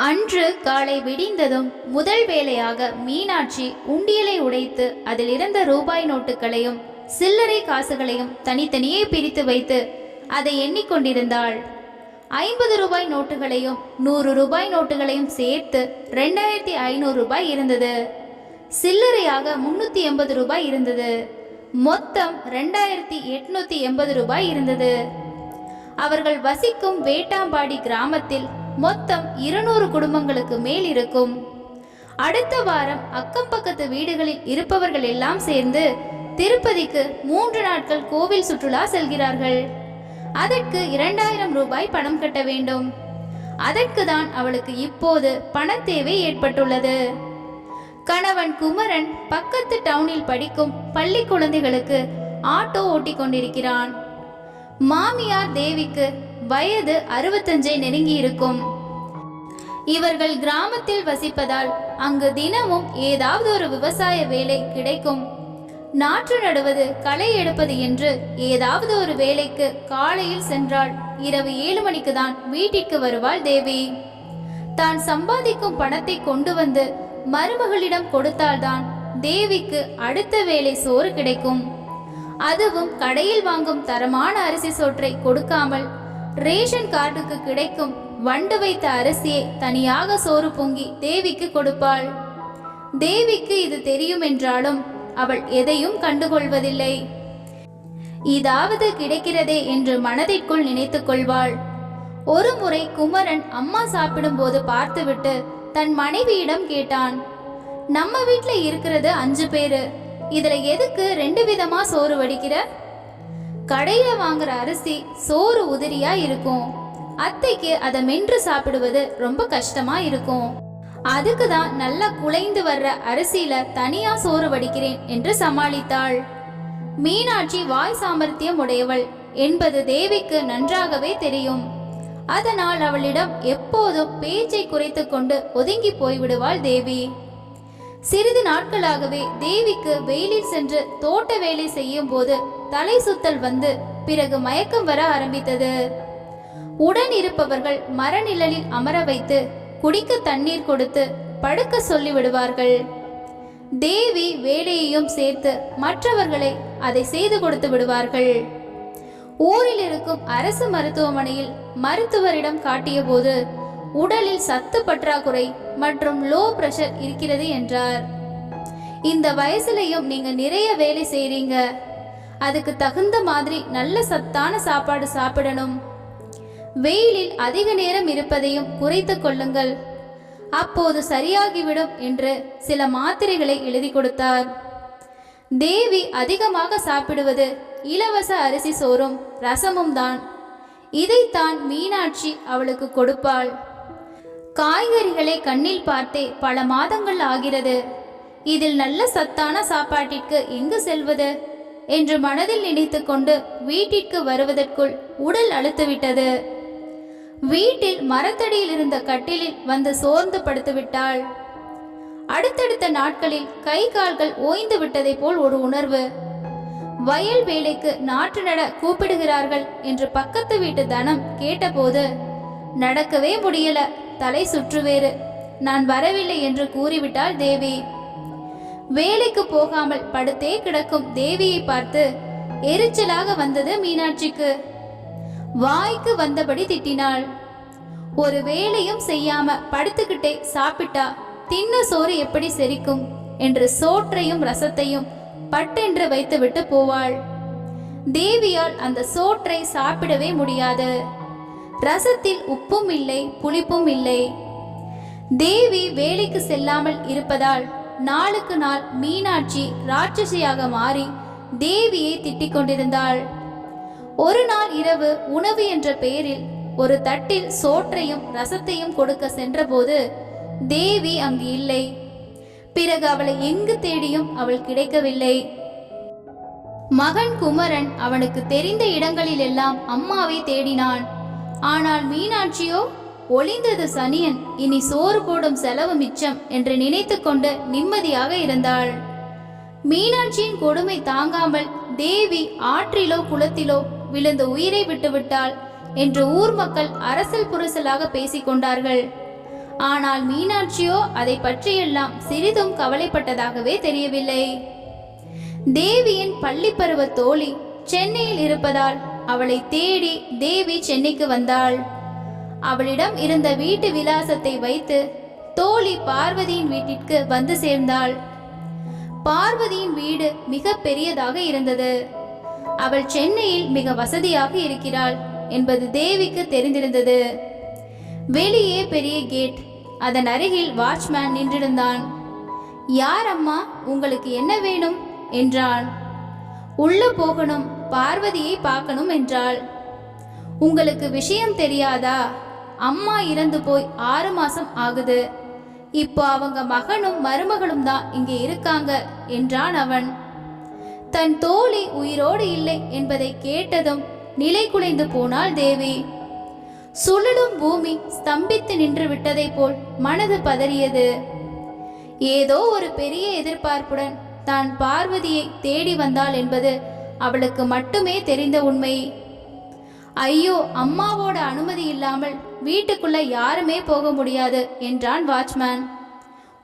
அன்று காலை விடிந்ததும் முதல் வேளையாக மீனாட்சி உண்டியலை உடைத்து அதில் இருந்த ரூபாய் நோட்டுகளையும் சில்லறை காசுகளையும் தனித்தனியே பிரித்து வைத்து அதை எண்ணிக்கொண்டிருந்தாள். 50 ரூபாய் நோட்டுகளையும் 100 ரூபாய் நோட்டுகளையும் சேர்த்து 2500 ரூபாய் இருந்தது. சில்லறையாக 380 ரூபாய் இருந்தது. மொத்தம் 2880 ரூபாய் இருந்தது. அவர்கள் வசிக்கும் வேட்டாம்பாடி கிராமத்தில் மொத்தம் 200 குடும்பங்களுக்கு மேல் இருக்கும். அடுத்த வாரம் அக்கம் பக்கத்து வீடுகளில் இருப்பவர்கள் எல்லாம் சேர்ந்து திருப்பதிக்கு 3 நாட்கள் கோவில் சுற்றுலா செல்கிறார்கள். அதற்கு 2000 ரூபாய் பணம் கட்ட வேண்டும். அதற்கு தான் அவளுக்கு இப்போது பண தேவை ஏற்பட்டுள்ளது. கணவன் குமரன் பக்கத்து டவுனில் படிக்கும் பள்ளி குழந்தைகளுக்கு ஆட்டோ ஓட்டி கொண்டிருக்கிறான். மாமியார் தேவிக்கு வயது 65 நெருங்கி இருக்கும். இவர்கள் கிராமத்தில் வசிப்பதால் அங்கு தினமும் ஏதாவது ஒரு விவசாய வேலை கிடைக்கும். நாற்று நடுவது, களை எடுப்பது என்று ஏதாவது ஒரு வேலைக்கு காலையில் சென்றால் இரவு 7 மணிக்கு தான் வீட்டிற்கு வருவாள் தேவி. தான் சம்பாதிக்கும் பணத்தை கொண்டு வந்து மருமகளிடம் கொடுத்தால்தான் தேவிக்கு அடுத்த வேலை சோறு கிடைக்கும். அதுவும் கடையில் வாங்கும் தரமான அரிசி சோற்றை கொடுக்காமல் ரேஷன் கார்டுக்கு கிடைக்கும் வண்டு வைத்த அரிசியை தனியாக சோறு பொங்கி தேவிக்கு கொடுப்பாள். தேவிக்கு இது தெரியும் என்றாலும் அவள் எதையும் கண்டுகொள்வதில்லை. இதாவது கிடைக்கிறதே என்று மனதிற்குள் நினைத்துக் கொள்வாள். ஒரு முறை குமரன் அம்மா சாப்பிடும்போது பார்த்துவிட்டு தன் மனைவியிடம் கேட்டான், நம்ம வீட்டுல இருக்கிறது 5 பேரு, இதுல எதுக்கு 2 விதமா சோறு வடிக்கிற? கடையில வாங்குற அரிசி சோறு உதிரியா இருக்கும், அத்தைக்கு அதை மென்று சாப்பிடுவது ரொம்ப கஷ்டமா இருக்கும், அதுக்கு தான் நல்லா குலைந்து வர்ற அரிசியில தனியா சோறு வடிக்கிறேன் என்று சமாளித்தாள். மீனாட்சி வாய் சாமர்த்தியம் உடையவள் என்பது தேவிக்கு நன்றாகவே தெரியும். அதனால் அவளிடம் எப்போதும் பேச்சை குறைத்து கொண்டு ஒதுங்கி போய்விடுவாள் தேவி. சிறிது நாட்களாகவே தேவிக்கு வெயிலில் சென்று தோட்ட வேலை செய்யும் போது தலை சுத்தல் வந்து பிறகு மயக்கம் வர ஆரம்பித்தது. உடன் இருப்பவர்கள் மரநிழலில் அமர வைத்து குடிக்க தண்ணீர் கொடுத்து படுக்க சொல்லி விடுவார்கள். தேவி வேலையையும் சேர்த்து மற்றவர்களை அதை செய்து கொடுத்து விடுவார்கள். ஊரில் இருக்கும் அரசு மருத்துவமனையில் மருத்துவரிடம் காட்டிய போது உடலில் சத்து பற்றாக்குறை மற்றும் லோ பிரஷர் இருக்கிறது என்றார். இந்த வயசுலயும் நீங்க நிறைய வேலை செய்றீங்க, அதுக்கு தகுந்த மாதிரி நல்ல சத்தான சாப்பாடு சாப்பிடணும், வெயிலில் அதிக நேரம் இருப்பதையும் குறைத்து கொள்ளுங்கள், அப்போது சரியாகிவிடும் என்று சில மாத்திரைகளை எழுதி கொடுத்தார். தேவி அதிகமாக சாப்பிடுவது இலவச அரிசி சோறும் ரசமும் தான். இதைத்தான் மீனாட்சி அவளுக்கு கொடுப்பாள். காய்கறிகளை கண்ணில் பார்த்தே பல மாதங்கள் ஆகிறது, இதில் நல்ல சத்தான சாப்பாட்டிற்கு எங்கு செல்வது என்று மனதில் நினைத்து கொண்டு வீட்டிற்கு வருவதற்குள் உடல் அழுத்துவிட்டது. வீட்டில் மரத்தடியில் இருந்த கட்டிலில் வந்து சோர்ந்து படுத்துவிட்டாள். அடுத்தடுத்த நாட்களில் கை கால்கள் ஓய்ந்து விட்டதை போல் ஒரு உணர்வு. வயல் வேலைக்கு நாற்று நட கூப்பிடுகிறார்கள் என்று பக்கத்து வீட்டு தனம் கேட்டபோது, நடக்கவே முடியல, தலை சுற்றுவேறு, நான் வரவில்லை என்று கூறிவிட்டாள் தேவி. வேலைக்கு போகாமல் படுத்தே கிடக்கும் தேவியை பார்த்து எரிச்சலாக வந்தது மீனாட்சிக்கு. வாய்க்கு வந்தபடி திட்டினாள். ஒரு வேலையும் செய்யாம படுத்துக்கிட்டே சாப்பிட்டா தின்ன சோறு எப்படி செரிக்கும் என்று சோற்றையும் ரசத்தையும் பட்டென்று வைத்துவிட்டு போவாள். தேவியால் அந்த சோற்றை சாப்பிடவே முடியாது. ரசத்தில் உப்பும் இல்லை, புளிப்பும் இல்லை. தேவி வேலைக்கு செல்லாமல் இருப்பதால் நாளுக்கு நாள் மீனாட்சி ராட்சசியாக மாறி தேவியை திட்டிக் கொண்டிருந்தாள். ஒரு நாள் இரவு உணவு என்ற பெயரில் ஒரு தட்டில் சோற்றையும் ரசத்தையும் கொடுக்க சென்றபோது தேவி அங்கு இல்லை. பிறகு அவளை எங்கு தேடியும் அவள் கிடைக்கவில்லை. மகன் குமரன் அவனுக்கு தெரிந்த இடங்களில் எல்லாம் அம்மாவை தேடினான். ஆனால் மீனாட்சியோ ஒளிந்தது சனியன், இனி சோறு போடும் செலவு மிச்சம் என்று நினைத்து கொண்டு நிம்மதியாக இருந்தாள். மீனாட்சியின் கொடுமை தாங்காமல் தேவி ஆற்றிலோ குளத்திலோ விழுந்து உயிரை விட்டுவிட்டாள் என்று ஊர் மக்கள் அரசல் புரசலாக பேசிக்கொண்டார்கள். ஆனால் மீனாட்சியோ அதை பற்றியெல்லாம் சிறிதும் கவலைப்பட்டதாகவே தெரியவில்லை. தேவியின் பள்ளி பருவ தோழி சென்னையில் இருப்பதால் அவளை தேடி தேவி சென்னைக்கு வந்தாள். அவளிடம் இருந்த வீட்டு விலாசத்தை வைத்து தோழி பார்வதியின் வீட்டிற்கு வந்து சேர்ந்தாள். பார்வதியின் வீடு மிக பெரியதாக இருந்தது. அவள் சென்னையில் மிக வசதியாக இருக்கிறாள் என்பது தேவிக்கு தெரிந்திருந்தது. வெளியே பெரிய கேட், அதன் அருகில் வாட்ச்மேன் நின்றிருந்தான். யார் அம்மா, உங்களுக்கு என்ன வேணும் என்றான். உள்ள போகணும், பார்வதியை பார்க்கணும் என்றாள். உங்களுக்கு விஷயம் தெரியாதா? அம்மா இறந்து போய் 6 மாசம் ஆகுது. இப்போ அவங்க மகனும் மருமகளும் தான் இங்கே இருக்காங்க என்றான் அவன். தன் தோழி உயிரோடு இல்லை என்பதை கேட்டதும் நிலை குலைந்து போனாள் தேவி. சுழலும் பூமி ஸ்தம்பித்து நின்று விட்டதை போல் மனது பதறியது. ஏதோ ஒரு பெரிய எதிர்பார்ப்புடன் தான் பார்வதியை தேடி வந்தாள் என்பது அவளுக்கு மட்டுமே தெரிந்த உண்மை. ஐயோ, அம்மாவோட அனுமதி இல்லாமல் வீட்டுக்குள்ள யாருமே போக முடியாது என்றான் வாட்ச்மேன்.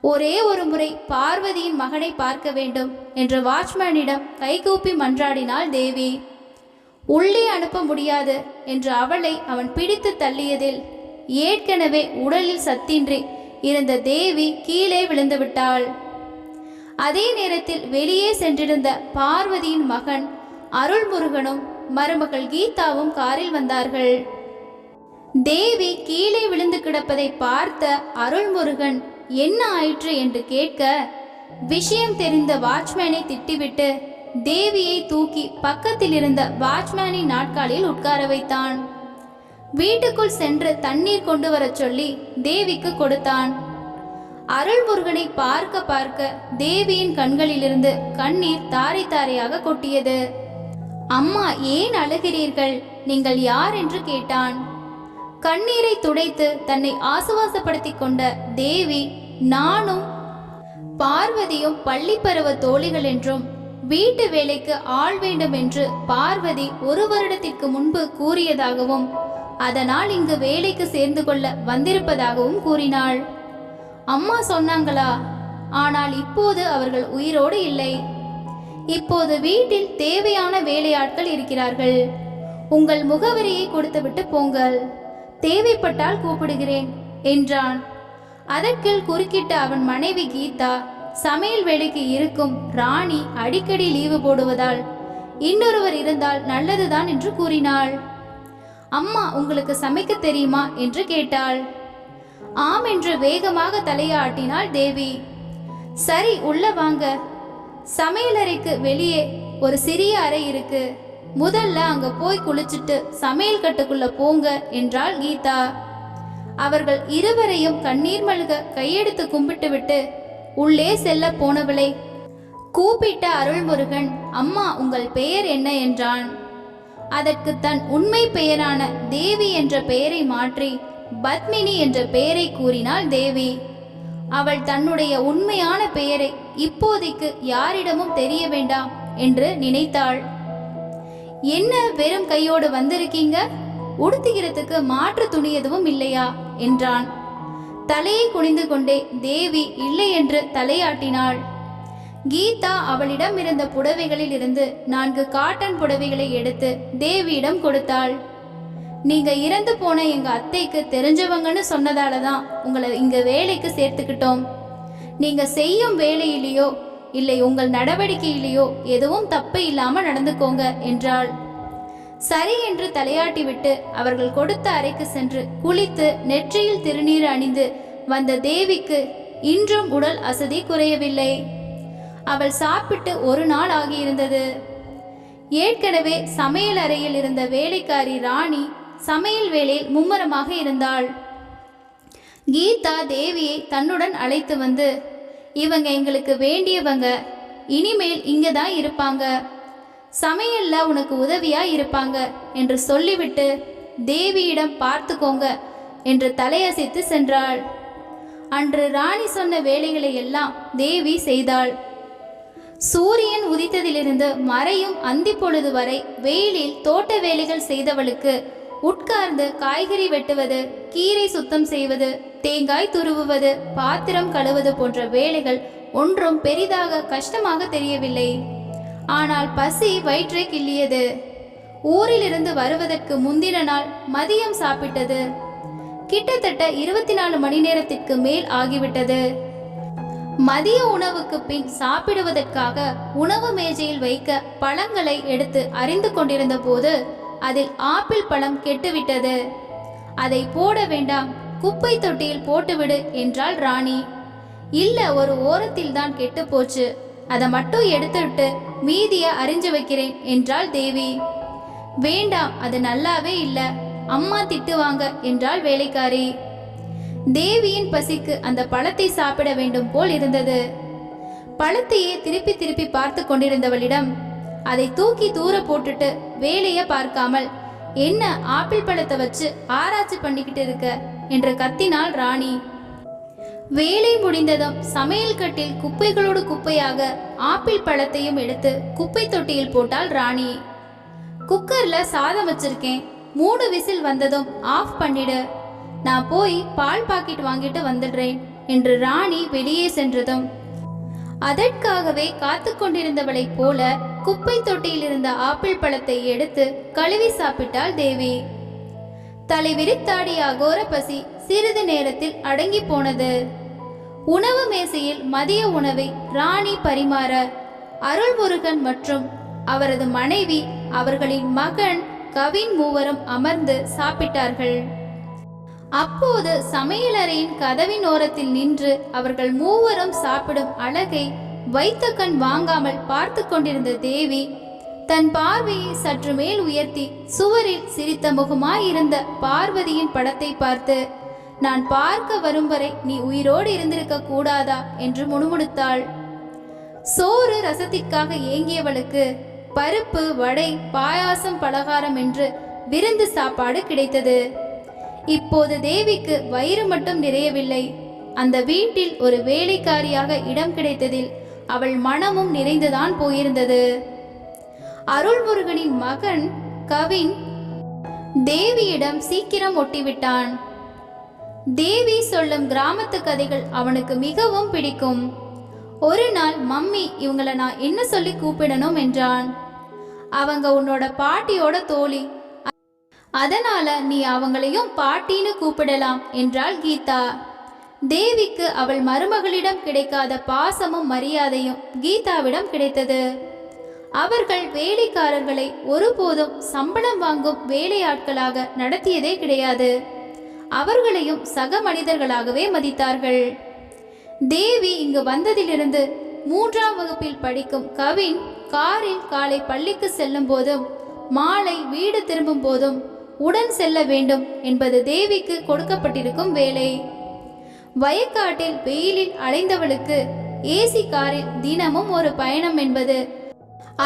ஒரே ஒரு முறை பார்வதியின் மகனை பார்க்க வேண்டும் என்று வாட்ச்மேனிடம் கைகூப்பி மன்றாடினாள் தேவி. உள்ளே அனுப்ப முடியாது என்று அவளை அவன் பிடித்து தள்ளியதில் ஏற்கனவே உடலில் சத்தின்றி இருந்த தேவி கீழே விழுந்து விட்டாள். அதே நேரத்தில் வெளியே சென்றிருந்த பார்வதியின் மகன் அருள்முருகனும் மருமகள் கீதாவும் காரில் வந்தார்கள். தேவி கீழே விழுந்து கிடப்பதை பார்த்த அருள்முருகன் என்ன ஆயிற்று என்று கேட்க, விஷயம் தெரிந்த வாட்ச்மேனை திட்டிவிட்டு தேவியை தூக்கி பக்கத்தில் இருந்த வாட்ச்மேனின் நாட்காலில் உட்கார வைத்தான். வீட்டுக்குள் சென்று தண்ணீர் கொண்டு வரச் சொல்லி தேவிக்கு கொடுத்தான். அருள்முருகனை பார்க்க பார்க்க தேவியின் கண்களிலிருந்து கண்ணீர் தாரை தாரையாக கொட்டியது. அம்மா, ஏன் அழுகிறீர்கள்? நீங்கள் யார் என்று கேட்டான். கண்ணீரை துடைத்து தன்னை ஆசுவாசப்படுத்தி கொண்ட தேவி, நானும் பார்வதியும் பள்ளி பருவ தோழிகள் என்றும் வீட்டு வேலைக்கு ஆள் வேண்டும் என்று பார்வதி 1 வருடத்திற்கு முன்பு கூறியதாகவும் அதனால் இங்கு வேலைக்கு சேர்ந்து கொள்ள வந்திருப்பதாகவும் கூறினாள். அம்மா சொன்னாங்களா? ஆனால் இப்போது அவர்கள் உயிரோடு இல்லை. இப்போது வீட்டில் தேவையான வேலையாட்கள் இருக்கிறார்கள். உங்கள் முகவரியை கொடுத்துவிட்டு போங்கள், தேவைப்பட்டால் கூப்பிடுகிறேன் என்றான். அதற்குள் குறுக்கிட்ட அவன் மனைவி கீதா, சமையல் வேலைக்கு இருக்கும் ராணி அடிக்கடி லீவு போடுவதால் இன்னொருவர் இருந்தால் நல்லதுதான் என்று கூறினாள். அம்மா, உங்களுக்கு சமைக்க தெரியுமா என்று கேட்டாள். ஆம் என்று வேகமாக தலையாட்டினாள் தேவி. சரி, உள்ள வாங்க. சமையலறைக்கு வெளியே ஒரு சிறிய அறை இருக்கு, முதல்ல அங்க போய் குளிச்சுட்டு சமையல் கட்டுக்குள்ள போங்க என்றாள் கீதா. அவர்கள் இருவரையும் கண்ணீர் மல்க கையெடுத்து கும்பிட்டு விட்டு உள்ளே செல்ல போனவளை கூப்பிட்ட அருள்முருகன், அம்மா, உங்கள் பெயர் என்ன என்றான். அதற்கு தன் உண்மை பெயரான தேவி என்ற பெயரை மாற்றி பத்மினி என்ற பெயரை கூறினாள் தேவி. அவள் தன்னுடைய உண்மையான பெயரை இப்போதைக்கு யாரிடமும் தெரிய வேண்டாம் என்று நினைத்தாள். என்ன வெறும் கையோடு வந்திருக்கீங்க? உடுத்துகிறதுக்கு மாற்று துணி எதுவும் இல்லையா என்றான். தலையை குனிந்து கொண்டே தேவி இல்லை என்று தலையாட்டினாள். கீதா அவளிடம் இருந்த புடவைகளில் இருந்து 4 காட்டன் புடவைகளை எடுத்து தேவியிடம் கொடுத்தாள். நீங்க இறந்து போன எங்க அத்தைக்கு தெரிஞ்சவங்கன்னு சொன்னதால தான் உங்களை இங்க வேலைக்கு சேர்த்துக்கிட்டோம். நீங்க செய்யும் வேலையிலேயோ இல்லை உங்கள் நடவடிக்கையிலேயோ எதுவும் தப்பு இல்லாம நடந்துக்கோங்க என்றாள். சரி என்று தலையாட்டி விட்டு அவர்கள் கொடுத்த அறைக்கு சென்று குளித்து நெற்றியில் திருநீர் அணிந்து வந்த தேவிக்கு இன்றும் உடல் அசதி குறையவில்லை. அவள் சாப்பிட்டு 1 நாள் ஆகியிருந்தது. ஏற்கனவே சமையல் அறையில் இருந்த வேலைக்காரி ராணி சமையல் வேலையில் மும்முரமாக இருந்தாள். கீதா தேவியை தன்னுடன் அழைத்து வந்து, இவங்க எங்களுக்கு வேண்டியவங்க, இனிமேல் இங்கே தான் இருப்பாங்க, சமையல்ல உனக்கு உதவியா இருப்பாங்க என்று சொல்லிவிட்டு தேவியிடம் பார்த்துக்கோங்க என்று தலையசைத்து சென்றாள். அன்று ராணி சொன்ன வேலைகளை எல்லாம் தேவி செய்தாள். சூரியன் உதித்ததிலிருந்து மறையும் அந்தி பொழுது வரை வெயிலில் தோட்ட வேலைகள் செய்தவளுக்கு உட்கார்ந்து காய்கறி வெட்டுவது, கீரை சுத்தம் செய்வது, தேங்காய் துருவுவது, பாத்திரம் கழுவது போன்ற வேலைகள் ஒன்றும் பெரிதாக கஷ்டமாக தெரியவில்லை. ஆனால் பசி வயிற்றை கிள்ளியது. ஊரிலிருந்து வருவதற்கு முந்தின நாள் மதியம் சாப்பிட்டது. கிட்டத்தட்ட 24 மணி நேரத்திற்கு மேல் ஆகிவிட்டது. மதிய உணவுக்கு பின் சாப்பிடுவதற்காக உணவு மேஜையில் வைக்க பழங்களை எடுத்து அறிந்து கொண்டிருந்த போது அதில் ஆப்பிள் பழம் கெட்டுவிட்டது. அதை போட வேண்டாம், குப்பை தொட்டியில் போட்டுவிடு என்றாள் ராணி. இல்ல, ஒரு ஓரத்தில் தான் கெட்டு போச்சு, அதை மட்டும் எடுத்துவிட்டு மீதிய அறிஞ்சு வைக்கிறேன் என்றாள் தேவி. வேண்டாம், அது நல்லாவே இல்ல, அம்மா திட்டுவாங்க என்றாள் வேலைக்காரி. தேவியின் பசிக்கு அந்த பழத்தை சாப்பிட வேண்டும் போல் இருந்தது. பழத்தையே திருப்பி திருப்பி பார்த்து கொண்டிருந்தவளிடம் அதை தூக்கி தூர போட்டுட்டு வேலைய பார்க்காமல், என்ன ஆப்பிள் பழத்தை வச்சு ஆராய்ச்சி பண்ணிக்கிட்டு இருக்க என்று கத்தினாள் ராணி. வேலை முடிந்ததும் சமையல் கட்டில் குப்பைகளோடு குப்பையாக ஆப்பிள் பழத்தையும் எடுத்து குப்பை தொட்டியில் போட்டாள் ராணி. குக்கர்ல சாதம் வச்சிருக்கேன், 3 விசில் வந்ததும் ஆஃப் பண்ணிடு, நான் போய் பால் பாக்கெட் வாங்கிட்டு வந்துடுறேன் என்று ராணி வெளியே சென்றதும் அதற்காகவே காத்து கொண்டிருந்தவளைப் போல குப்பை தொட்டியில் இருந்த ஆப்பிள் பழத்தை எடுத்து கழுவி சாப்பிட்டாள் தேவி. தலை விரித்தாடிய அகோர பசி சிறிது நேரத்தில் அடங்கி போனது. உணவு மேசையில் மதிய உணவை ராணி பரிமாற அருள்முருகன் மற்றும் அவரது மனைவி, அவர்களின் மகன் கவின் மூவரும் அமர்ந்து சாப்பிட்டார்கள். அப்போது சமையலறையின் கதவின் ஓரத்தில் நின்று அவர்கள் மூவரும் சாப்பிடும் அழகை வைத்த கண் வாங்காமல் பார்த்து கொண்டிருந்த தேவி தன் பார்வையை சற்று மேல் உயர்த்தி சுவரில் சிரித்த முகமாயிருந்த பார்வதியின் படத்தை பார்த்து, நான் பார்க்க வரும் வரை நீ உயிரோடு இருந்திருக்க கூடாதா என்று முணுமுணுத்தாள். சோறு ரசத்திற்காக ஏங்கியவளுக்கு பருப்பு, வடை, பாயாசம், பலகாரம் என்று விருந்து சாப்பாடு கிடைத்தது. இப்போது தேவிக்கு வயிறு மட்டும் நிறையவில்லை, அந்த வீட்டில் ஒரு வேலைக்காரியாக இடம் கிடைத்ததில் அவள் மனமும் நிறைந்துதான் போயிருந்தது. அருள்முருகனின் மகன் கவின் தேவியிடம் சீக்கிரம் ஒட்டிவிட்டான். தேவி சொல்லும் கிராமத்து கதைகள் அவனுக்கு மிகவும் பிடிக்கும். ஒரு நாள், மம்மி, இவங்களை நான் என்ன சொல்லி கூப்பிடணும் என்றான். அவங்க உன்னோட பாட்டியோட தோழி, அதனால நீ அவங்களையும் பாட்டின்னு கூப்பிடலாம் என்றாள் கீதா. தேவிக்கு அவள் மருமகளிடம் கிடைக்காத பாசமும் மரியாதையும் கீதாவிடம் கிடைத்தது. அவர்கள் வேலைக்காரர்களை ஒருபோதும் சம்பளம் வாங்கும் வேலையாட்களாக நடத்தியதே கிடையாது. அவர்களையும் சக மனிதர்களாகவே மதித்தார்கள். தேவி இங்கு வந்ததிலிருந்து 3ஆம் வகுப்பில் படிக்கும் கவின் காரில் காலை பள்ளிக்கு செல்லும் போதும் மாலை வீடு திரும்பும் போதும் உடன் செல்ல வேண்டும் என்பது தேவிக்கு கொடுக்கப்பட்டிருக்கும் வேலை. வயக்காட்டில் வெயிலில் அலைந்தவளுக்கு ஏசி காரில் தினமும் ஒரு பயணம் என்பது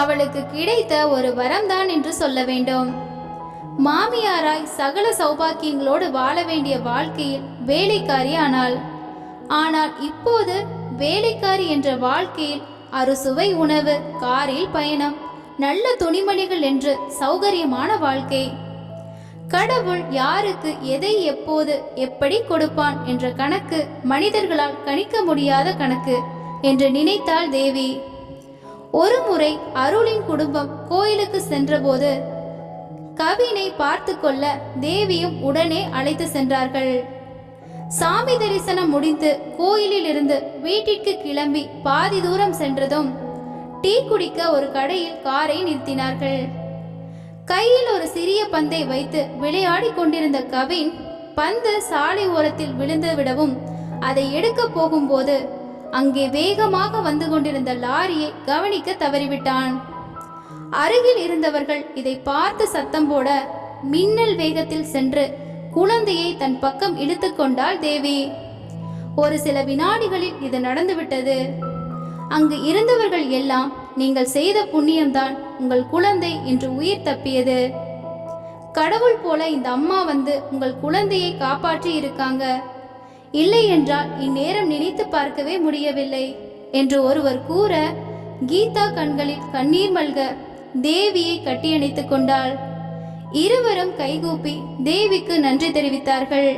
அவளுக்கு கிடைத்த ஒரு வரம்தான் என்று சொல்ல வேண்டும். மாமியாராய் சகல சௌபாக்கியங்களோடு வாழ வேண்டிய வாழ்க்கையில் வேலைக்காரி ஆனாள். ஆனால் இப்போது வேலைக்காரி என்ற வாழ்க்கையில் அறுசுவை உணவு, காரில் பயணம், நல்ல துணிமணிகள் என்று சௌகரியமான வாழ்க்கை. கடவுள் யாருக்கு எதை எப்போது எப்படி கொடுப்பான் என்ற கணக்கு மனிதர்களால் கணிக்க முடியாத கணக்கு என்று நினைத்தாள் தேவி. ஒரு முறை அருளின் குடும்பம் கோயிலுக்கு சென்றபோது கவினை பார்த்து கொள்ள தேவியும் உடனே அழைத்து சென்றார்கள். சாமி தரிசனம் முடிந்து கோயிலில் இருந்து வீட்டிற்கு கிளம்பி பாதி தூரம் சென்றதும் டீ குடிக்க ஒரு கடையில் காரை நிறுத்தினார்கள். கையில் ஒரு சிறிய பந்தை வைத்து விளையாடி கொண்டிருந்த கவின் பந்து சாலை ஓரத்தில் விழுந்து விடவும் அதை எடுக்க போகும்போது அங்கே வேகமாக வந்து கொண்டிருந்த லாரியை கவனிக்க தவறிவிட்டான். அருகில் இருந்தவர்கள் இதை பார்த்து சத்தம் போட மின்னல் வேகத்தில் சென்று குழந்தையை தன் பக்கம் இழுத்து கொண்டாள் தேவி. ஒரு சில வினாடிகளில் இது நடந்துவிட்டது. அங்கு இருந்தவர்கள் எல்லாம், நீங்கள் செய்த புண்ணியம்தான் உங்கள் குழந்தை என்று உயிர் தப்பியது. கடவுள் போல இந்த அம்மா வந்து உங்கள் குழந்தையை காப்பாற்றி இருக்காங்க, இல்லை என்றால் இந்நேரம் நினைத்து பார்க்கவே முடியவில்லை என்று ஒருவர் கூற கீதா கண்களில் கண்ணீர் மல்க தேவியை கட்டியணைத்து கொண்டாள். இருவரும் கைகூப்பி தேவிக்கு நன்றி தெரிவித்தார்கள்.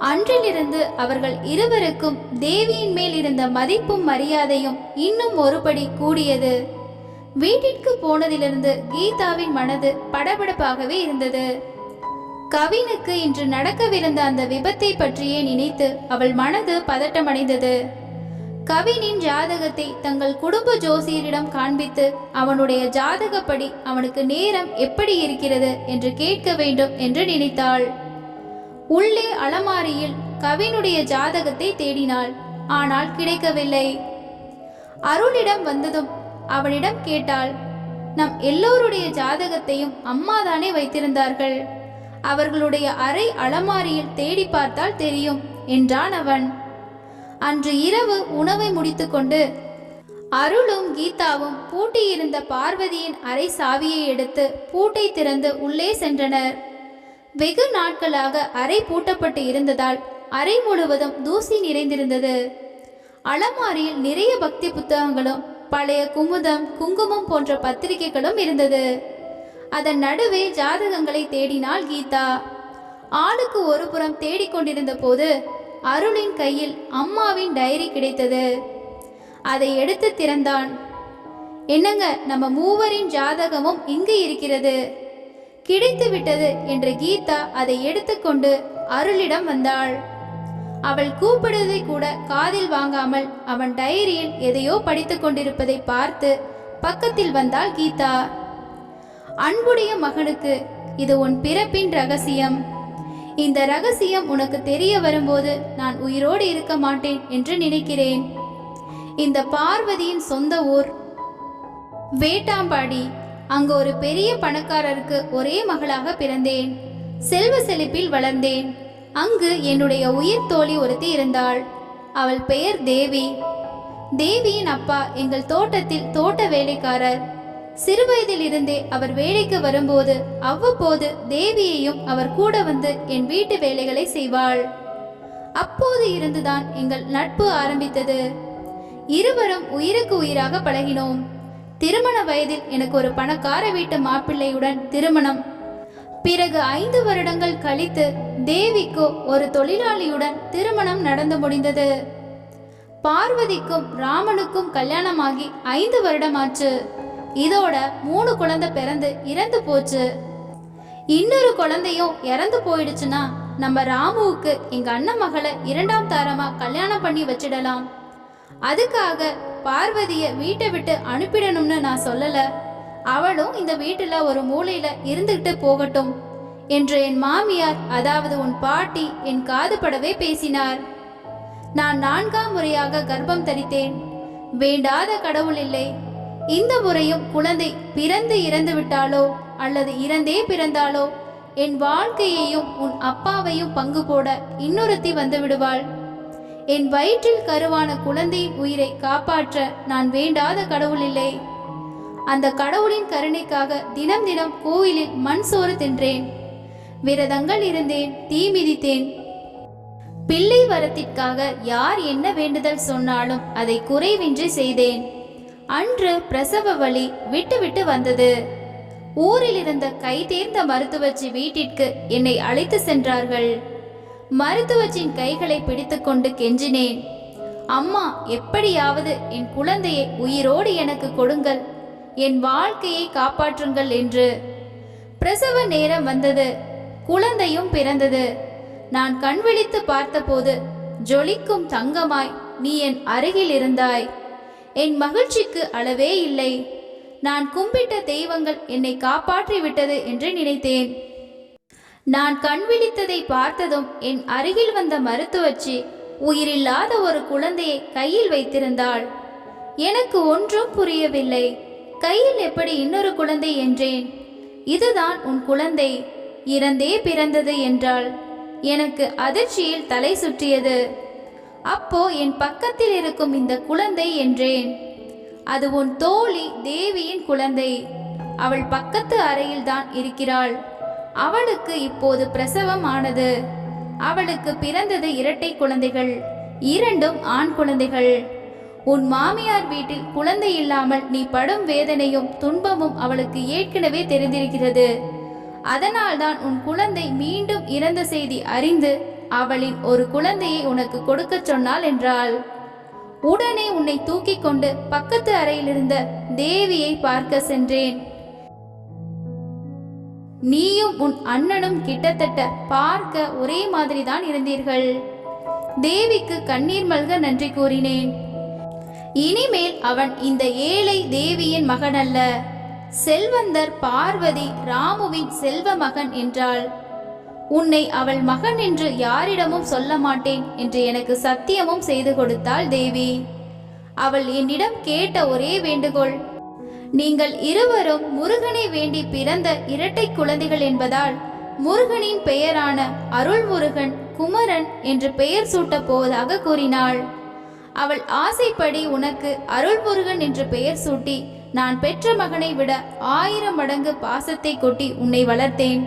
அன்றிலிருந்து அவர்கள் இருவருக்கும் தேவியின் மேல் இருந்த மதிப்பும் மரியாதையும் இன்னும் ஒருபடி கூடியது. வீட்டிற்கு போனதிலிருந்து கீதாவின் மனது படபடப்பாகவே இருந்தது. கவினுக்கு இன்று நடக்கவிருந்த அந்த விபத்தை பற்றியே நினைத்து அவள் மனது பதட்டமடைந்தது. கவினின் ஜாதகத்தை தங்கள் குடும்ப ஜோசியரிடம் காண்பித்து அவனுடைய ஜாதகப்படி அவனுக்கு நேரம் எப்படி இருக்கிறது என்று கேட்க வேண்டும் என்று நினைத்தாள். உள்ளே அலமாரியில் கவினுடைய ஜாதகத்தை தேடினாள். ஆனால் கிடைக்கவில்லை. அருளிடம் வந்ததும் அவனிடம் கேட்டாள். நம் எல்லோருடைய ஜாதகத்தையும் அம்மாதானே வைத்திருந்தார்கள். அவர்களுடைய அறை அலமாரியில் தேடி பார்த்தால் தெரியும் என்றான் அவன். அன்று இரவு உணவை முடித்துக்கொண்டு அருளும் கீதாவும் பூட்டியிருந்த பார்வதியின் அறை சாவியை எடுத்து பூட்டை திறந்து உள்ளே சென்றனர். வெகு நாட்களாக அறை பூட்டப்பட்டு இருந்ததால் அறை முழுவதும் தூசி நிறைந்திருந்தது. அலமாரியில் நிறைய பக்தி புத்தகங்களும் பழைய குமுதம், குங்குமம் போன்ற பத்திரிகைகளும் இருந்தது. அதன் நடுவே ஜாதகங்களை தேடினாள் கீதா. ஆளுக்கு ஒரு புறம் தேடிக்கொண்டிருந்த போது அருளின் கையில் அம்மாவின் டைரி கிடைத்தது. அதை எடுத்து திறந்தான். என்னங்க, நம்ம மூவரின் ஜாதகமும் இங்கு இருக்கிறது. கிடைத்து விட்டது என்ற கீதா அதை எடுத்துக்கொண்டு அருளிடம் வந்தாள். அவள் கூப்பிடுவதை கூட காதில் வாங்காமல் அவன் டைரியில் எதையோ படித்து கொண்டிருப்பதை பார்த்து பக்கத்தில் வந்தாள் கீதா. அன்புடைய மகனுக்கு, இது உன் பிறப்பின் ரகசியம். இந்த ரகசியம் உனக்கு தெரிய வரும்போது நான் உயிரோடு இருக்க மாட்டேன் என்று நினைக்கிறேன். இந்த பார்வதியின் சொந்த ஊர் வேட்டாம்பாடி. அங்கு ஒரு பெரிய பணக்காரருக்கு ஒரே மகளாக பிறந்தேன். செல்வ செழிப்பில் வளர்ந்தேன். அங்கு என்னுடைய உயிர் தோழி ஒருத்தி இருந்தாள். அவள் பெயர் தேவி. தேவியின் அப்பா எங்கள் தோட்டத்தில் தோட்ட வேலைக்காரர். சிறுவயதில் இருந்தே அவர் வேலைக்கு வரும்போது அவ்வப்போது தேவியையும் அவர் கூட வந்து என் வீட்டு வேலைகளை செய்வாள். அப்போது இருந்துதான் எங்கள் நட்பு ஆரம்பித்தது. இருவரும் உயிருக்கு உயிராக பழகினோம். திருமண வயதில் எனக்கு ஒரு பணக்கார வீட்டு மாப்பிள்ளையுடன் திருமணம். பிறகு 5 வருடங்கள் கழித்து தேவிக்கு ஒரு தொழிலாளியுடன் திருமணம் நடந்து முடிந்தது. பார்வதிக்கும் ராமனுக்கும் கல்யாணமாகி 5 வருடமாச்சு. இதோட 3 குழந்தை பிறந்து இறந்து போச்சு. இன்னொரு குழந்தையும் இறந்து போயிடுச்சுன்னா நம்ம ராமுவுக்கு எங்க அண்ணன் மகளை 2ஆம் தாரமா கல்யாணம் பண்ணி வச்சிடலாம். அதுக்காக பார்வதிய வீட்டை விட்டு அனுப்பிடணும்னு நான் சொல்லல. அவளும் இந்த வீட்டுல ஒரு மூலையில இருந்துகிட்டு போகட்டும் என்று என் மாமியார், அதாவது உன் பாட்டி, என் காதுபடவே பேசினார். நான் 4ஆம் முறையாக கர்ப்பம் தரித்தேன். வேண்டாத கடவுள் இல்லை. இந்த முறையும் குழந்தை பிறந்து இறந்து விட்டாலோ அல்லது இறந்தே பிறந்தாலோ என் வாழ்க்கையையும் உன் அப்பாவையும் பங்கு போட இன்னொருத்தி வந்து விடுவாள். என் வயிற்றில் கருவான குழந்தையின் உயிரை காப்பாற்ற நான் வேண்டாத கடவுள் இல்லை. அந்த கடவுளின் கருணைக்காக தினம் தினம் கோயிலில் மண் சோறு தின்றேன். விரதங்கள் இருந்தேன், தீ மிதித்தேன். பிள்ளை வரத்திற்காக யார் என்ன வேண்டுதல் சொன்னாலும் அதை குறைவின்றி செய்தேன். அன்று பிரசவ வலி விட்டு விட்டு வந்தது. ஊரில் இருந்த கை தேர்ந்த மருத்துவச்சி வீட்டிற்கு என்னை அழைத்து சென்றார்கள். மருத்துவச்சின் கைகளை பிடித்துக்கொண்டு கெஞ்சினேன். அம்மா, எப்படியாவது என் குழந்தையை உயிரோடு எனக்கு கொடுங்கள், என் வாழ்க்கையை காப்பாற்றுங்கள் என்று. பிரசவ நேரம் வந்தது. குழந்தையும் பிறந்தது. நான் கண் விழித்து பார்த்தபோது ஜொலிக்கும் தங்கமாய் நீ என் அருகில் இருந்தாய். என் மகிழ்ச்சிக்கு அளவே இல்லை. நான் கும்பிட்ட தெய்வங்கள் என்னை காப்பாற்றி விட்டது என்று நினைத்தேன். நான் கண் விழித்ததை பார்த்ததும் என் அருகில் வந்த மருத்துவச்சி உயிரில்லாத ஒரு குழந்தையை கையில் வைத்திருந்தாள். எனக்கு ஒன்றும் புரியவில்லை. கையில் எப்படி இன்னொரு குழந்தை என்றேன். இதுதான் உன் குழந்தை, இறந்தே பிறந்தது என்றாள். எனக்கு அதிர்ச்சியில் தலை சுற்றியது. அப்போ என் பக்கத்தில் இருக்கும் இந்த குழந்தை என்றேன். அது உன் தோழி தேவியின் குழந்தை. அவள் பக்கத்து அறையில் தான் இருக்கிறாள். அவளுக்கு இப்போது பிரசவம் ஆனது. அவளுக்கு பிறந்தது இரட்டை குழந்தைகள், 2 ஆண் குழந்தைகள். உன் மாமியார் வீட்டில் குழந்தை இல்லாமல் நீ படும் வேதனையும் துன்பமும் அவளுக்கு ஏற்கனவே தெரிந்திருக்கிறது. அதனால்தான் உன் குழந்தை மீண்டும் இறந்த செய்தி அறிந்து அவளின் ஒரு குழந்தையை உனக்கு கொடுக்க சொன்னாள் என்றாள். உடனே உன்னை தூக்கி கொண்டு பக்கத்து அறையில் இருந்த தேவியை பார்க்க சென்றேன். நீயும் உன் அண்ணனும் கிட்டத்தட்ட பார்க்க ஒரே மாதிரிதான் இருந்தீர்கள். தேவிக்கு கண்ணீர் மல்க நன்றி கூறினேன். இனிமேல் அவன் இந்த ஏழை தேவியின் மகன் அல்ல, செல்வந்தர் பார்வதி ராமுவின் செல்வ மகன் என்றாள். உன்னை அவள் மகன் என்று யாரிடமும் சொல்ல மாட்டேன் என்று எனக்கு சத்தியமும் செய்து கொடுத்தாள் தேவி. அவள் என்னிடம் கேட்ட ஒரே வேண்டுகோள், நீங்கள் இருவரும் முருகனை வேண்டி பிறந்த இரட்டை குழந்தைகள் என்பதால் முருகனின் பெயரான அருள்முருகன் குமரன் என்று பெயர் சூட்டப் போவதாக கூறினாள். அவள் ஆசைப்படி உனக்கு அருள்முருகன் என்று பெயர் சூட்டி நான் பெற்ற மகனை விட 1000 மடங்கு பாசத்தை கொட்டி உன்னை வளர்த்தேன்.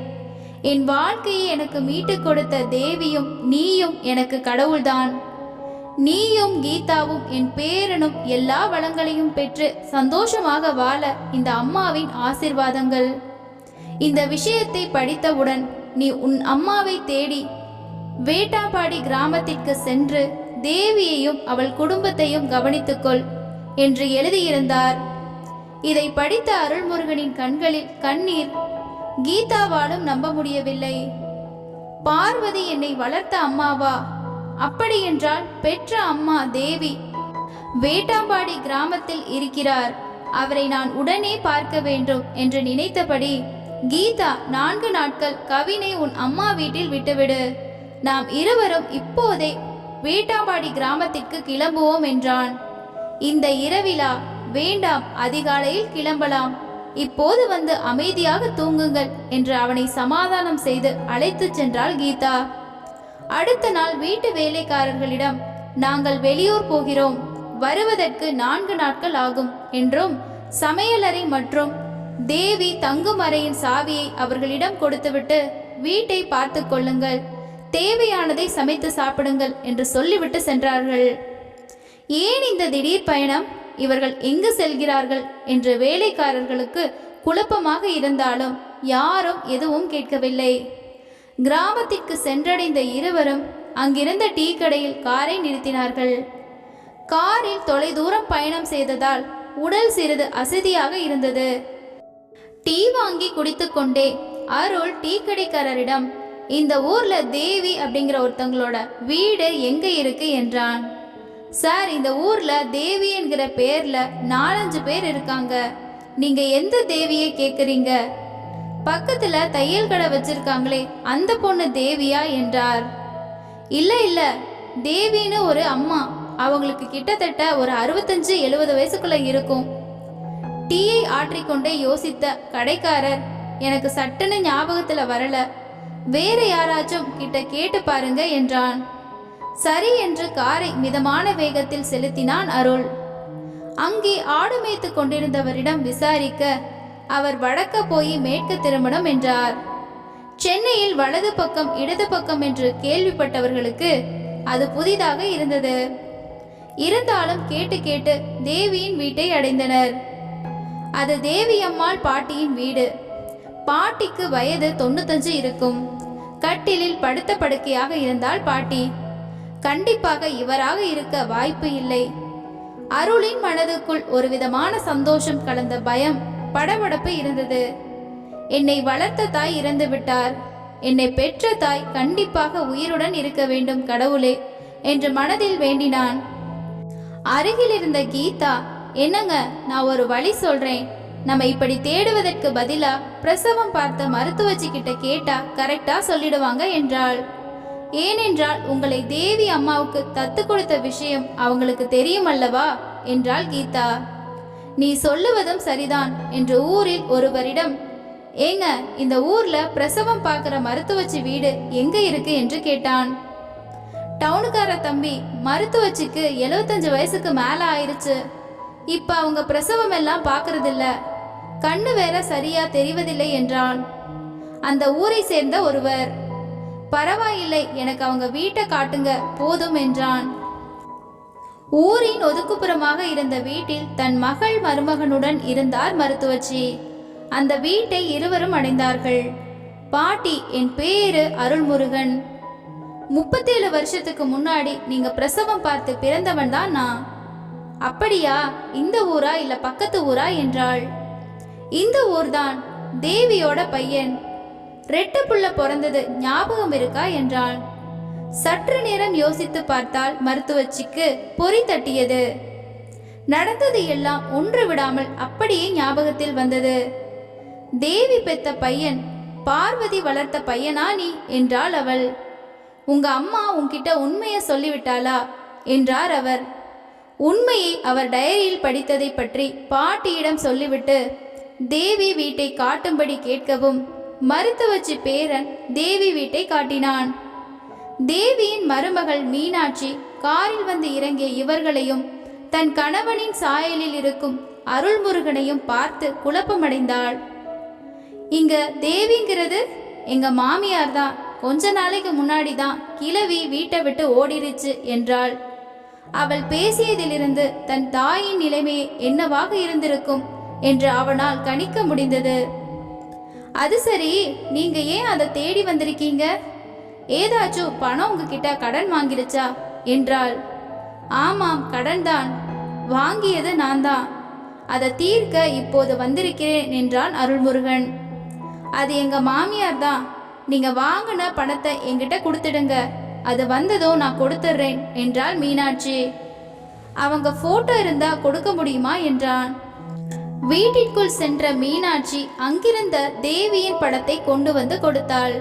என் வாழ்க்கையை எனக்கு மீட்டுக் கொடுத்த தேவியும் நீயும் எனக்கு கடவுள்தான். நீயும் கீதாவும் என் பேரனும் எல்லா வளங்களையும் பெற்று சந்தோஷமாக வாழ இந்த அம்மாவின் ஆசீர்வாதங்கள். இந்த விஷயத்தை படித்தவுடன் நீ உன் அம்மாவை தேடி வேட்டாபாடி கிராமத்திற்கு சென்று தேவியையும் அவள் குடும்பத்தையும் கவனித்துக்கொள் என்று எழுதியிருந்தார். இதை படித்த அருள்முருகனின் கண்களில் கண்ணீர். கீதாவாலும் நம்ப முடியவில்லை. பார்வதி என்னை வளர்த்த அம்மாவா? அப்படியென்றால் பெற்ற அம்மா தேவி வேட்டாம்பாடி கிராமத்தில் இருக்கிறார். அவரை நான் உடனே பார்க்க வேண்டும் என்று நினைத்தபடி, கீதா 4 நாட்கள் கவினை உன் அம்மா வீட்டில் விட்டுவிடு. நாம் இருவரும் இப்போதே வேட்டாம்பாடி கிராமத்திற்கு கிளம்புவோம் என்றான். இந்த இரவிலா? வேண்டாம், அதிகாலையில் கிளம்பலாம். இப்போது வந்து அமைதியாக தூங்குங்கள் என்று அவனை சமாதானம் செய்து அழைத்து சென்றாள் கீதா. அடுத்த நாள் வீட்டு வேலைக்காரர்களிடம், நாங்கள் வெளியூர் போகிறோம், வருவதற்கு 4 நாட்கள் ஆகும் என்றும் சமையலறை மற்றும் தேவி தங்கும் அறையின் சாவியை அவர்களிடம் கொடுத்துவிட்டு வீட்டை பார்த்து கொள்ளுங்கள், தேவையானதை சமைத்து சாப்பிடுங்கள் என்று சொல்லிவிட்டு சென்றார்கள். ஏன் இந்த திடீர் பயணம்? இவர்கள் எங்கு செல்கிறார்கள் என்று வேலைக்காரர்களுக்கு குழப்பமாக இருந்தாலும் யாரும் எதுவும் கேட்கவில்லை. கிராமத்திற்கு சென்றடைந்த இருவரும் அங்கிருந்த டீ கடையில் காரை நிறுத்தினார்கள். காரில் தொலைதூரம் பயணம் செய்ததால் உடல் சிறிது அசதியாக இருந்தது. டீ வாங்கி குடித்துக்கொண்டே அருள் டீ கடைக்காரரிடம், இந்த ஊர்ல தேவி அப்படிங்கிற ஒருத்தங்களோட வீடு எங்க இருக்கு என்றான். சார், இந்த ஊர்ல தேவி என்கிற பேர்ல 4-5 பேர் இருக்காங்க. நீங்க எந்த தேவியை கேக்குறீங்க? பக்கத்துல தையல் கடை வச்சிருக்காங்களே அந்த பொண்ணு தேவியா என்றார். இல்ல, தேவின்னு ஒரு அம்மா, அவங்களுக்கு கிட்டத்தட்ட ஒரு 65-70 வயசுக்குள்ள இருக்கும். டீயை ஆற்றிக்கொண்டே யோசித்த கடைக்காரர், எனக்கு சட்டுன்னு ஞாபகத்துல வரல, வேற யாராச்சும் கிட்ட கேட்டு பாருங்க என்றான். சரி என்று காரை மிதமான வேகத்தில் செலுத்தினான் அருள். அங்கே ஆடு மேய்த்து கொண்டிருந்தவரிடம் விசாரிக்க, அவர் வடக்க போய் மேற்கு திரும்பணும் என்றார். சென்னையில் வலது பக்கம் இடது பக்கம் என்று கேள்விப்பட்டவர்களுக்கு அது புதிதாக இருந்தது. இருந்தாலும் கேட்டு கேட்டு தேவியின் வீட்டை அடைந்தனர். அது தேவி அம்மாள் பாட்டியின் வீடு. பாட்டிக்கு வயது 95 இருக்கும். கட்டிலில் படுத்த படுக்கையாக இருந்தால் பாட்டி. கண்டிப்பாக இவராக இருக்க வாய்ப்பு இல்லை. அருளின் மனதுக்குள் ஒரு விதமான சந்தோஷம் கலந்த பயம், படபடப்பு இருந்தது. என்னை வளர்த்த தாய் இறந்து விட்டார், என்னை பெற்ற தாய் கண்டிப்பாக உயிருடன் இருக்க வேண்டும் கடவுளே என்று மனதில் வேண்டினான். அருகில் இருந்த கீதா, என்னங்க, நான் ஒரு வழி சொல்றேன், நம்ம இப்படி தேடுவதற்கு பதிலா பிரசவம் பார்த்த மருத்துவச்சி கிட்ட கேட்டா கரெக்டா சொல்லிடுவாங்க என்றாள். ஏனென்றால் உங்களை தேவி அம்மாவுக்கு தத்து கொடுத்த விஷயம் அவங்களுக்கு தெரியும் அல்லவா என்றாள் கீதா. நீ சொல்லுவதும் சரிதான் என்று ஊரில் ஒருவரிடம், ஏங்க, இந்த ஊர்ல பிரசவம் பார்க்கிற மருத்துவச்சி வீடு எங்க இருக்கு என்று கேட்டான். டவுனுக்கார தம்பி, மருத்துவச்சிக்கு 75 வயசுக்கு மேல ஆயிருச்சு. இப்ப அவங்க பிரசவம் எல்லாம் பார்க்கறதில்ல, கண்ணு வேற சரியா தெரிவதில்லை என்றான். அந்த ஊரை சேர்ந்த ஒருவர், பரவாயில்லை, எனக்கு அவங்க வீட்டை காட்டுங்க போதும் என்றான். ஊரின் ஒதுக்குப்புறமாக இருந்த வீட்டில் தன் மகள் மருமகனுடன் இருந்தார் மருத்துவச்சி. அந்த வீட்டை இருவரும் அடைந்தார்கள். பாட்டி, என் பேரு அருள்முருகன். 37 வருஷத்துக்கு முன்னாடி நீங்க பிரசவம் பார்த்து பிறந்தவன் தான் நான். அப்படியா? இந்த ஊரா இல்ல பக்கத்து ஊரா என்றாள். இந்த ஊர்தான். தேவியோட பையன். ரெட்ட புள்ள பிறந்தது ஞாபகம் இருக்கா என்றான். சற்று நேரம் யோசித்து பார்த்தால் மருத்துவச்சிக்கு பொறி தட்டியது. நடந்தது எல்லாம் ஒன்று விடாமல் அப்படியே ஞாபகத்தில் வந்தது. தேவி பெத்த பையன், பார்வதி வளர்த்த பையனா நீ என்றாள் அவள். உங்க அம்மா உன்கிட்ட உண்மையை சொல்லிவிட்டாளா என்றார் அவர். உண்மையை அவர் டைரியில் படித்ததை பற்றி பாட்டியிடம் சொல்லிவிட்டு தேவி வீட்டை காட்டும்படி கேட்கவும் மருத்துவச்சி பேரன் தேவி வீட்டை காட்டினான். தேவியின் மருமகள் மீனாட்சி காரில் வந்து இறங்கிய இவர்களையும் தன் கணவனின் சாயலில் இருக்கும் அருள்முருகனையும் பார்த்து குழப்பமடைந்தாள். இங்க தேவிங்கிறது எங்க மாமியார் தான். கொஞ்ச நாளைக்கு முன்னாடி தான் கிழவி வீட்டை விட்டு ஓடிருச்சு என்றாள். அவள் பேசியதிலிருந்து தன் தாயின் நிலைமை என்னவாக இருந்திருக்கும் என்று அவனால் கணிக்க முடிந்தது. அது சரி, நீங்க ஏன் அதை தேடி வந்திருக்கீங்க? ஏதாச்சும் பணம் உங்ககிட்ட கடன் வாங்கிருச்சா என்றாள். ஆமாம், கடன் தான். வாங்கியது நான் தான். அதை தீர்க்க இப்போது வந்திருக்கிறேன் என்றான் அருள்முருகன். அது எங்க மாமியார் தான். நீங்க வாங்கின பணத்தை என்கிட்ட கொடுத்துடுங்க, அது வந்ததும் நான் கொடுத்துட்றேன் என்றாள் மீனாட்சி. அவங்க போட்டோ இருந்தா கொடுக்க முடியுமா என்றான். வீட்டிற்குள் சென்ற மீனாட்சி அங்கிருந்த தேவியின் படத்தை கொண்டு வந்து கொடுத்தாள்.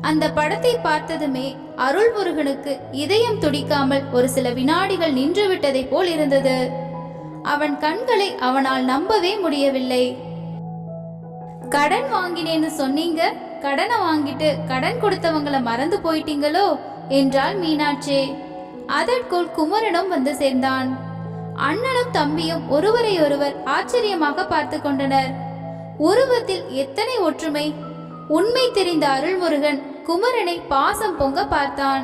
அந்த படத்தை பார்த்ததுமே அருள்முருகனுக்கு இதயம் துடிக்காமல் ஒரு சில வினாடிகள் நின்று விட்டதை போல் இருந்தது. அவன் கண்களை அவனால் நம்பவே முடியவில்லை. கடன் வாங்கினேன்னு சொன்னீங்க, கடனை வாங்கிட்டு கடன் கொடுத்தவங்களை மறந்து போயிட்டீங்களோ என்றாள் மீனாட்சி. அதற்குள் குமரனும் வந்து சேர்ந்தான். அண்ணனும் தம்பியும் ஒருவரை ஒருவர் ஆச்சரியமாக பார்த்து கொண்டனர். உருவத்தில் எத்தனை ஒற்றுமை! உண்மை தெரிந்த அருள்முருகன் குமரனை பாசம் பொங்க பார்த்தான்.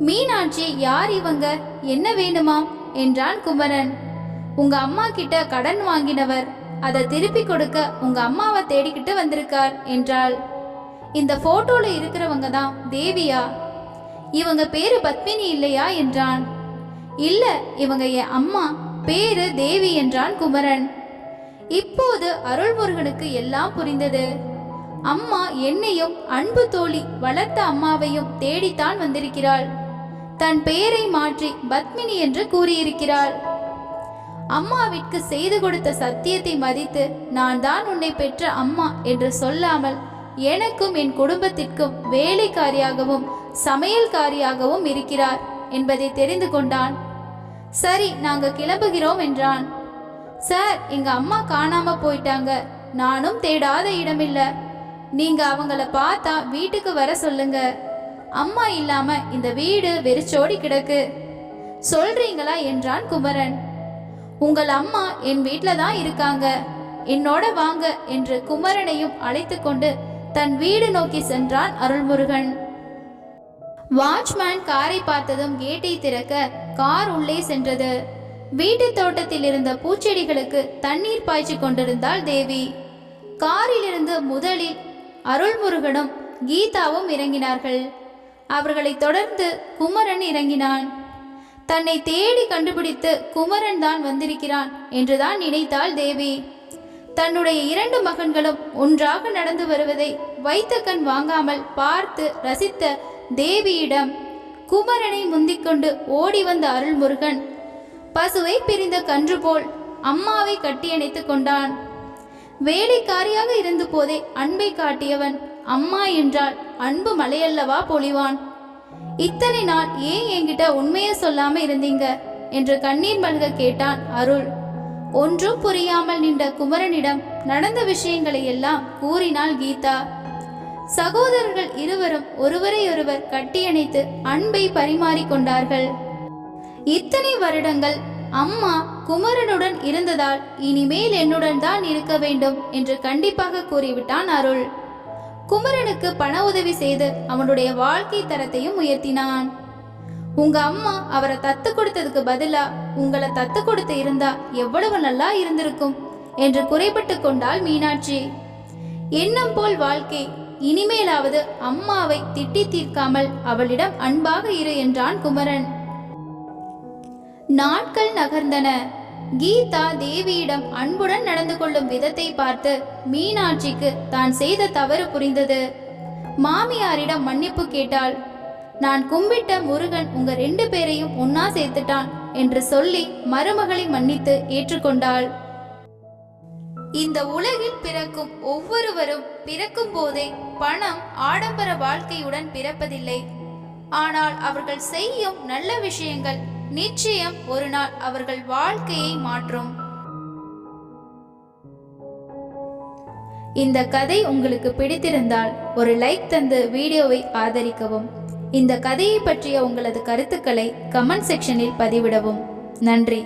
மீனாட்சி, யார் இவங்க, என்ன வேணுமாம் என்றான் குமரன். உங்க அம்மா கிட்ட கடன் வாங்கினவர், அதை திருப்பி கொடுக்க உங்க அம்மாவை தேடிக்கிட்டு வந்திருக்கார் என்றாள். இந்த போட்டோல இருக்கிறவங்க தான் தேவியா? இவங்க பேரு பத்மினி இல்லையா என்றான். இல்ல, இவங்க என் அம்மா, பேரு தேவி என்றான் குமரன். இப்போது அருள்முருகனுக்கு எல்லாம் புரிந்தது. அம்மா என்னையும் அன்பு தோழி வளர்த்த அம்மாவையும் தேடித்தான் வந்திருக்கிறாள். தன் பெயரை மாற்றி பத்மினி என்று கூறியிருக்கிறாள். அம்மாவிற்கு செய்து கொடுத்த சத்தியத்தை மதித்து நான் தான் உன்னை பெற்ற அம்மா என்று சொல்லாமல் எனக்கும் என் குடும்பத்திற்கும் வேலைக்காரியாகவும் சமையல்காரியாகவும் இருக்கிறார் என்பதை தெரிந்து கொண்டான். சரி, நாங்க கிளம்புகிறோம் என்றான். சார், எங்க அம்மா காணாம போயிட்டாங்க. நானும் தேடாத இடமில்ல. நீங்க அவங்கள பார்த்தா வீட்டுக்கு வர சொல்லுங்க. அம்மா இல்லாம இந்த வீடு வெறிச்சோடி கிடக்கு. சொல்றீங்களா என்றான் குமரன். உங்கள் அம்மா என் வீட்டில தான் இருக்காங்க, என்னோட வாங்க என்று குமரனையும் அழைத்து கொண்டு தன் வீடு நோக்கி சென்றான் அருள்முருகன். வாட்ச்மேன் காரை பார்த்ததும் கேட்டை திறக்க கார் உள்ளே சென்றது. வீட்டு தோட்டத்தில் இருந்த பூச்செடிகளுக்கு தண்ணீர் பாய்ச்சி கொண்டிருந்தாள் தேவி. காரிலிருந்து முதலில் அருள்முருகனும் கீதாவும் இறங்கினார்கள். அவர்களை தொடர்ந்து குமரன் இறங்கினான். தன்னை தேடி கண்டுபிடித்து குமரன் தான் வந்திருக்கிறான் என்றுதான் நினைத்தாள் தேவி. தன்னுடைய 2 மகன்களும் ஒன்றாக நடந்து வருவதை வைத்த கண் வாங்காமல் பார்த்து ரசித்த தேவியிடம் குமரனை முந்திக்கொண்டு ஓடி வந்த அருள்முருகன் பசுவை பிரிந்த கன்று போல் அம்மாவை கட்டியணைத்து கொண்டான். வேலைக்காரியாக இருந்த போதே அன்பை காட்டியவன் அம்மா என்றால் அன்பு மலையல்லவா பொழிவான். இத்தனை நாள் ஏன் என்கிட்ட உண்மையை சொல்லாம இருந்தீங்க என்று கண்ணீர் மல்க கேட்டான் அருள். ஒன்றும் புரியாமல் நின்ற குமரனிடம் நடந்த விஷயங்களை எல்லாம் கூறினாள் கீதா. சகோதரர்கள் இருவரும் ஒருவரையொருவர் கட்டியணைத்து அன்பை பரிமாறிக்கொண்டார்கள். இத்தனை வருடங்கள் அம்மா குமரனுடன் இருந்ததால் இனிமேல் என்னுடன் தான் இருக்க வேண்டும் என்று கண்டிப்பாக கூறிவிட்டான் அருள். குமரனுக்கு பண உதவி செய்து அவனுடைய வாழ்க்கை தரத்தையும் உயர்த்தினான். உங்க அம்மா அவரை தத்து கொடுத்ததுக்கு பதிலா உங்களை தத்து கொடுத்து இருந்தா எவ்வளவு நல்லா இருந்திருக்கும் என்று குறைபட்டு கொண்டாள் மீனாட்சி. எண்ணம் போல் வாழ்க்கை, இனிமேலாவது அம்மாவை திட்டி தீர்க்காமல் அவளிடம் அன்பாக இரு என்றான் குமரன். நாட்கள் நகர்ந்தன. கீதா தேவியிடம் அன்புடன் நடந்து கொள்ளும் விதத்தை பார்த்து மீனாட்சிக்கு தான் செய்த தவறு புரிந்தது. மாமியாரிடம் மன்னிப்பு கேட்டாள். நான் கும்பிட்ட முருகன் உங்க 2 பேரையும் ஒன்னா சேர்த்துட்டான் என்று சொல்லி மருமகளை மன்னித்து ஏற்றுக்கொண்டாள். இந்த உலகில் பிறக்கும் ஒவ்வொருவரும் பிறக்கும் போதே பணம், ஆடம்பர வாழ்க்கையுடன் பிறப்பதில்லை. ஆனால் அவர்கள் செய்யும் நல்ல விஷயங்கள் நிச்சயம் ஒரு நாள் அவர்கள் வாழ்க்கையை மாற்றும். இந்த கதை உங்களுக்கு பிடித்திருந்தால் ஒரு லைக் தந்து வீடியோவை ஆதரிக்கவும். இந்த கதையை பற்றிய உங்களது கருத்துக்களை கமெண்ட் செக்ஷனில் பதிவிடவும். நன்றி.